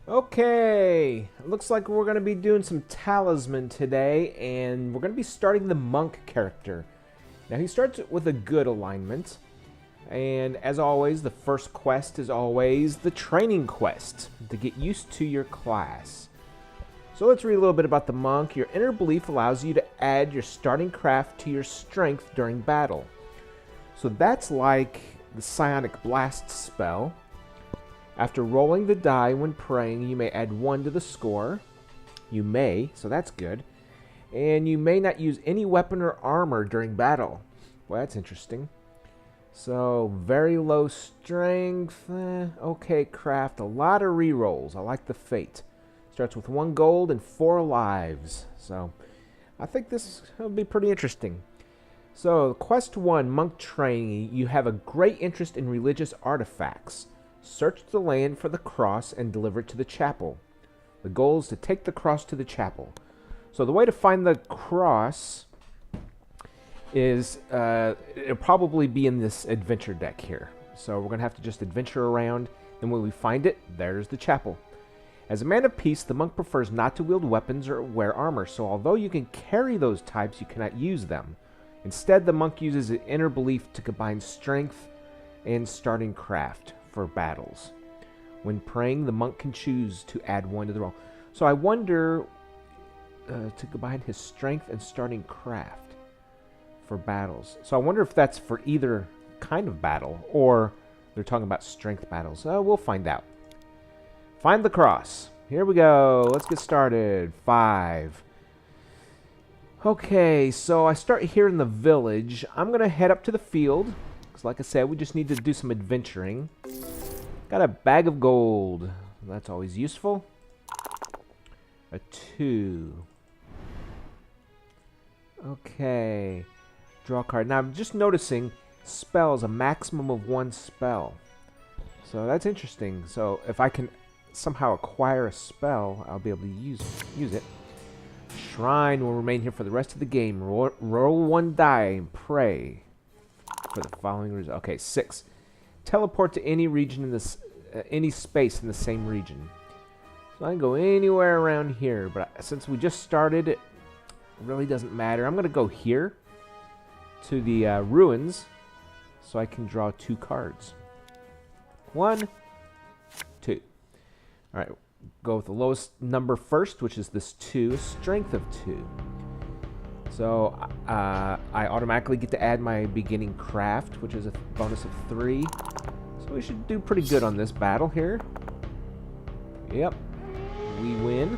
Okay, looks like we're going to be doing some Talisman today, and we're going to be starting the monk character. Now, he starts with a good alignment, and as always, the first quest is always the training quest to get used to your class. So let's read a little bit about the monk. Your inner belief allows you to add your starting craft to your strength during battle. So that's like the psionic blast spell. After rolling the die when praying, you may add 1 to the score. You may, so that's good. And you may not use any weapon or armor during battle. Well, that's interesting. So, very low strength. Okay, craft. A lot of rerolls. I like the fate. Starts with 1 gold and 4 lives. So, I think this will be pretty interesting. So, Quest 1, Monk Training. You have a great interest in religious artifacts. Search the land for the cross and deliver it to the chapel. The goal is to take the cross to the chapel. So the way to find the cross is, it'll probably be in this adventure deck here. So we're going to have to just adventure around, and when we find it, there's the chapel. As a man of peace, the monk prefers not to wield weapons or wear armor, so although you can carry those types, you cannot use them. Instead, the monk uses an inner belief to combine strength and starting craft for battles. When praying, the monk can choose to add 1 to the roll. So I wonder to combine his strength and starting craft for battles. So I wonder if that's for either kind of battle or they're talking about strength battles. We'll find out. Find the cross. Here we go. Let's get started. 5. Okay, so I start here in the village. I'm going to head up to the field. Because like I said, we just need to do some adventuring. Got a bag of gold. That's always useful. A 2. Okay. Draw a card. Now I'm just noticing spells, a maximum of 1 spell. So that's interesting. So if I can somehow acquire a spell, I'll be able to use it. Shrine will remain here for the rest of the game. Roll 1 die and pray for the following result. Okay, 6. Teleport to any region in this, any space in the same region. So I can go anywhere around here, but since we just started, it really doesn't matter. I'm going to go here to the ruins so I can draw 2 cards. 1, 2. All right, go with the lowest number first, which is this 2, strength of 2. So I automatically get to add my beginning craft, which is a bonus of 3. So we should do pretty good on this battle here. Yep, we win.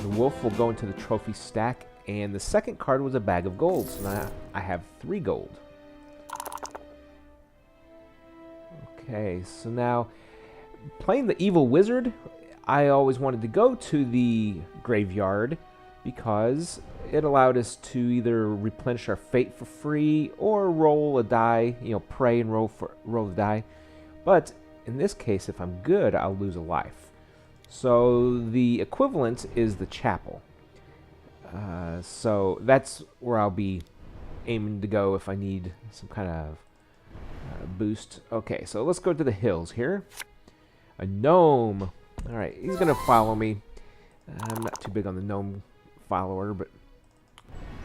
The wolf will go into the trophy stack, and the second card was a bag of gold. So now I have 3 gold. Okay, so now playing the evil wizard, I always wanted to go to the graveyard because it allowed us to either replenish our fate for free or roll a die, pray and roll the die. But in this case, if I'm good, I'll lose a life. So the equivalent is the chapel. So that's where I'll be aiming to go if I need some kind of boost. Okay, so let's go to the hills here. A gnome. All right, he's going to follow me. I'm not too big on the gnome follower, but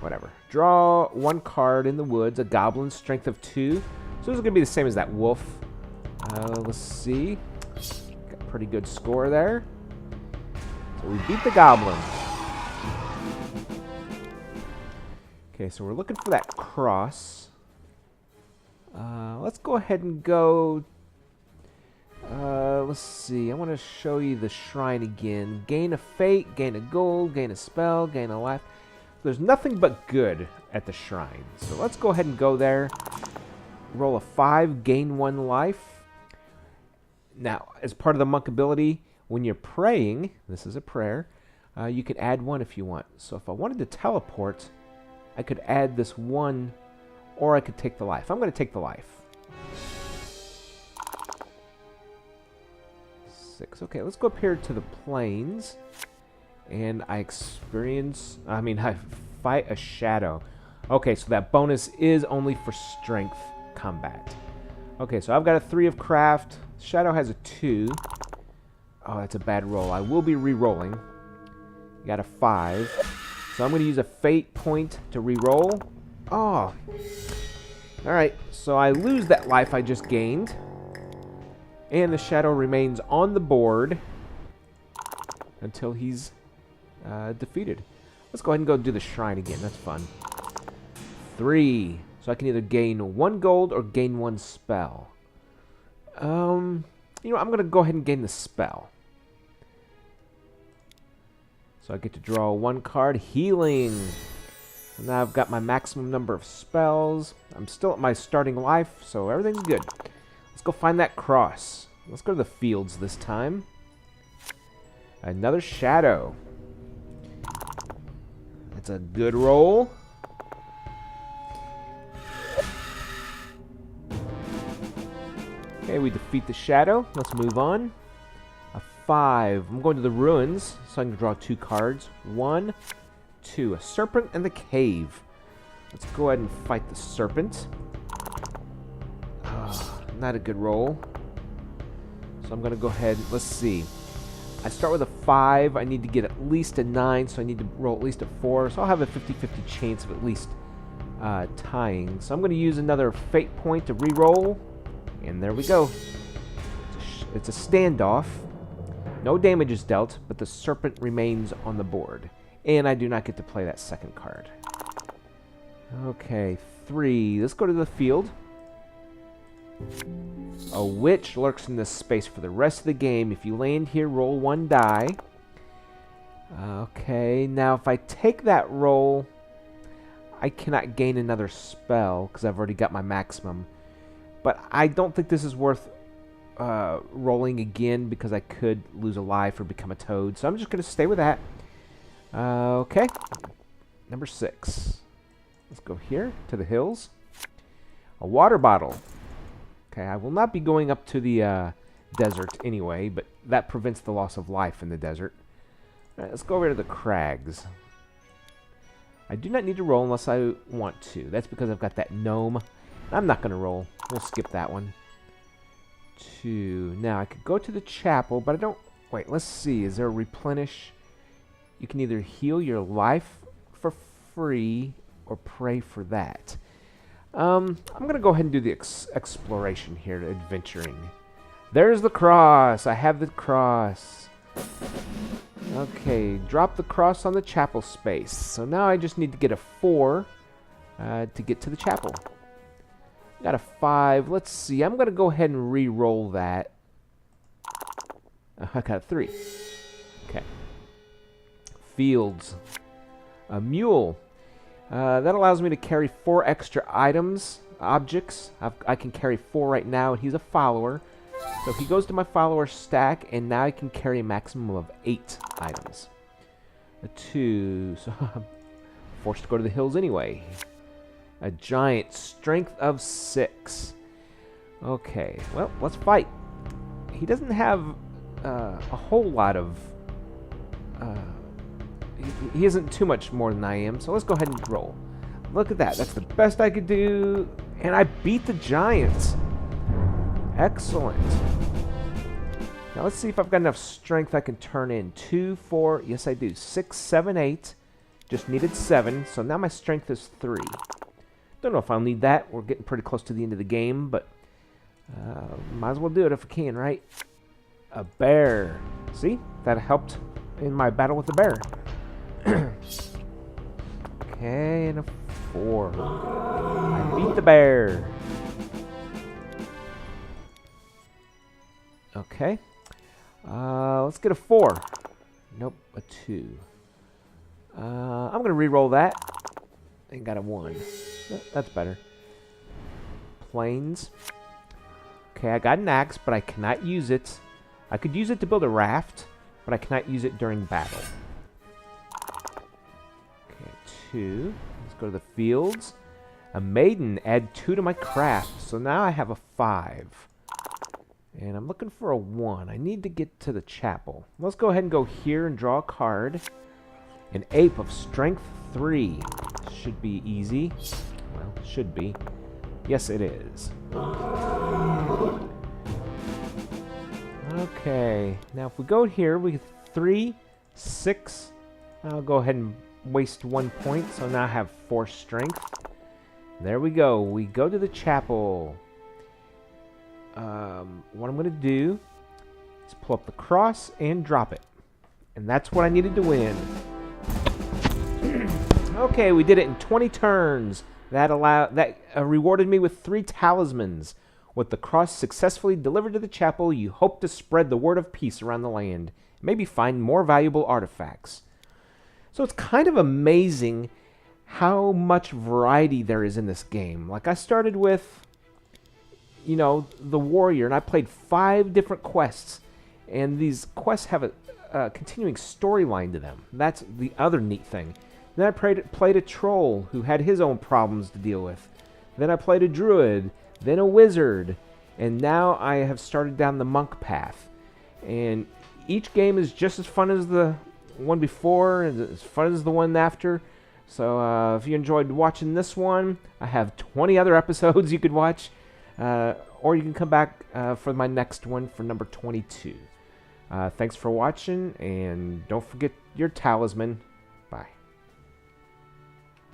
whatever. Draw 1 card in the woods, a goblin, strength of 2. So this is going to be the same as that wolf. Let's see. Got a pretty good score there. So we beat the goblin. Okay, so we're looking for that cross. Let's go ahead and go. Let's see. I want to show you the shrine again. Gain a fate, gain a gold, gain a spell, gain a life. There's nothing but good at the shrine. So let's go ahead and go there. Roll a 5, gain 1 life. Now, as part of the monk ability, when you're praying, this is a prayer, you can add 1 if you want. So if I wanted to teleport, I could add this 1, or I could take the life. I'm going to take the life. 6. Okay, let's go up here to the plains. And I fight a shadow. Okay, so that bonus is only for strength combat. Okay, so I've got a 3 of craft. Shadow has a 2. Oh, that's a bad roll. I will be re-rolling. Got a 5. So I'm going to use a fate point to re-roll. Oh. Alright, so I lose that life I just gained. And the shadow remains on the board until he's defeated. Let's go ahead and go do the shrine again. That's fun. 3. So I can either gain 1 gold or gain 1 spell. I'm going to go ahead and gain the spell. So I get to draw 1 card. Healing. And now I've got my maximum number of spells. I'm still at my starting life, so everything's good. Let's go find that cross. Let's go to the fields this time. Another shadow. That's a good roll. Okay, we defeat the shadow. Let's move on. A 5. I'm going to the ruins, so I can draw 2 cards. 1, 2. A serpent and the cave. Let's go ahead and fight the serpent. Not a good roll. So I'm going to go ahead. Let's see. I start with a 5. I need to get at least a 9, so I need to roll at least a 4. So I'll have a 50-50 chance of at least tying. So I'm going to use another fate point to re-roll. And there we go. It's a standoff. No damage is dealt, but the serpent remains on the board. And I do not get to play that second card. Okay, 3. Let's go to the field. A witch lurks in this space for the rest of the game. If you land here, roll 1 die. Okay, now if I take that roll, I cannot gain another spell because I've already got my maximum. But I don't think this is worth rolling again because I could lose a life or become a toad. So I'm just going to stay with that. Okay. Number 6. Let's go here to the hills. A water bottle. Okay, I will not be going up to the desert anyway, but that prevents the loss of life in the desert. All right, let's go over to the crags. I do not need to roll unless I want to. That's because I've got that gnome. I'm not going to roll. We'll skip that one. 2. Now, I could go to the chapel, but I don't... Wait, let's see. Is there a replenish? You can either heal your life for free or pray for that. I'm going to go ahead and do the exploration here, adventuring. There's the cross. I have the cross. Okay, drop the cross on the chapel space. So now I just need to get a 4 to get to the chapel. Got a 5. Let's see. I'm going to go ahead and re-roll that. I got a 3. Okay. Fields. A mule. That allows me to carry 4 extra items, objects. I can carry 4 right now, and he's a follower. So he goes to my follower stack, and now I can carry a maximum of 8 items. A 2. So I'm forced to go to the hills anyway. A giant, strength of 6. Okay, well, let's fight. He doesn't have a whole lot of... He isn't too much more than I am, so let's go ahead and roll. Look at that. That's the best I could do. And I beat the giants. Excellent. Now let's see if I've got enough strength I can turn in. 2, 4, yes I do. 6, 7, 8. Just needed 7, so now my strength is 3. Don't know if I'll need that. We're getting pretty close to the end of the game, but might as well do it if I can, right? A bear. See? That helped in my battle with the bear. Okay, and a 4. I beat the bear. Okay. Let's get a 4. Nope, a 2. I'm going to re-roll that. And got a 1. That's better. Plains. Okay, I got an axe, but I cannot use it. I could use it to build a raft, but I cannot use it during battle. Okay, 2. Let's go to the fields. A maiden. Add 2 to my craft. So now I have a 5. And I'm looking for a 1. I need to get to the chapel. Let's go ahead and go here and draw a card. An ape of strength 3. Should be easy. Well, should be. Yes, it is. Okay, now if we go here, we get 3, 6. I'll go ahead and waste 1 point, so now I have 4 strength. There we go. We go to the chapel. What I'm going to do is pull up the cross and drop it. And that's what I needed to win. Okay, we did it in 20 turns. That rewarded me with 3 talismans. With the cross successfully delivered to the chapel, you hope to spread the word of peace around the land. Maybe find more valuable artifacts. So it's kind of amazing how much variety there is in this game. Like, I started with, the warrior, and I played 5 different quests. And these quests have a continuing storyline to them. That's the other neat thing. Then I played a troll who had his own problems to deal with. Then I played a druid, then a wizard, and now I have started down the monk path. And each game is just as fun as the one before, and as fun as the one after. So if you enjoyed watching this one, I have 20 other episodes you could watch. Or you can come back for my next one for number 22. Thanks for watching, and don't forget your talisman.